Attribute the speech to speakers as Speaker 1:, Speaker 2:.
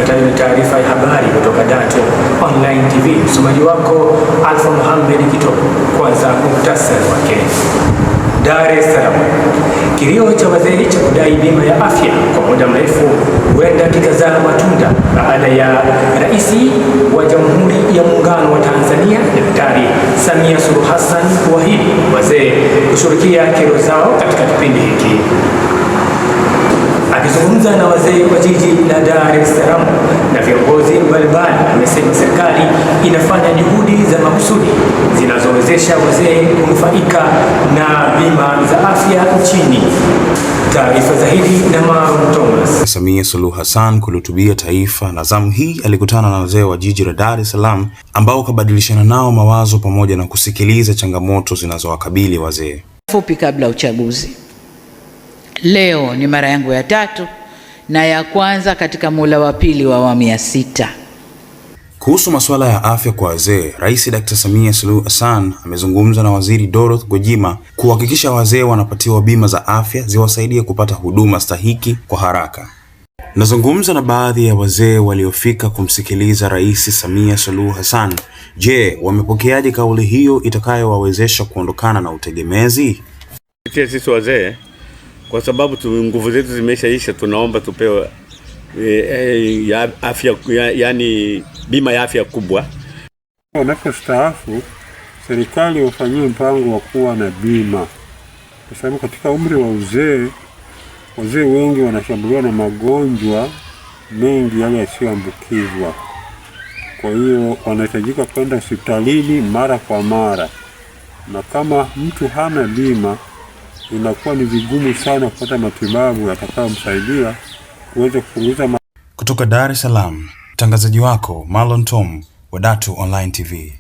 Speaker 1: Ifuatayo ni taarifa ya habari kutoka Dar2 Online TV. Msomaji wako Alfa Mohamed Kitoko. Kwanza muhtasari wake. Dar es Salaam. Kilio cha wazee cha kudai bima ya afya kwa muda mrefu huenda kikazaa matunda baada ya Rais wa Jamhuri ya Muungano wa Tanzania Daktari Samia Suluhu Hassan kuahidi wazee kushughulikia kero zao katika kipindi hiki. Akizungumza na wazee wa jiji la Dar es Salaam na viongozi mbalimbali, amesema serikali inafanya juhudi za makusudi zinazowezesha wazee kunufaika na bima za afya nchini. Taarifa zaidi na Maron Thomas.
Speaker 2: Samia Suluhu Hassan kuhutubia taifa, na zamu hii alikutana na wazee wa jiji la Dar es Salaam ambao kabadilishana nao mawazo pamoja na kusikiliza changamoto zinazowakabili wazee.
Speaker 3: Fupi kabla uchaguzi. Leo ni mara yangu ya 3 na ya kwanza katika muhula wa pili wa awamu ya 6.
Speaker 2: Kuhusu masuala ya afya kwa wazee, Rais Dr. Samia Suluhu Hassan amezungumza na Waziri Dorothy Gwajima kuhakikisha wazee wanapatiwa bima za afya ziwasaidie kupata huduma stahiki kwa haraka. Nazungumza na baadhi ya wazee waliofika kumsikiliza Rais Samia Suluhu Hassan. Je, wamepokeaje kauli hiyo itakayowawezesha kuondokana na utegemezi?
Speaker 4: Sisi wazee, kwa sababu nguvu zetu zimeshaisha, tunaomba tupewe afya, yani bima ya afya kubwa.
Speaker 5: Wanapostaafu, serikali wafanyie mpango wa kuwa na bima, kwa sababu katika umri wa uzee, wazee wengi wanashambuliwa na magonjwa mengi yale yasiyoambukizwa. Kwa hiyo wanahitajika kwenda hospitalini mara kwa mara, na kama mtu hana bima inakuwa ni vigumu sana kupata matibabu yatakayomsaidia kuweza kupunguza.
Speaker 2: Kutoka Dar es Salaam, mtangazaji wako Marlon Tom wa Dar2 Online TV.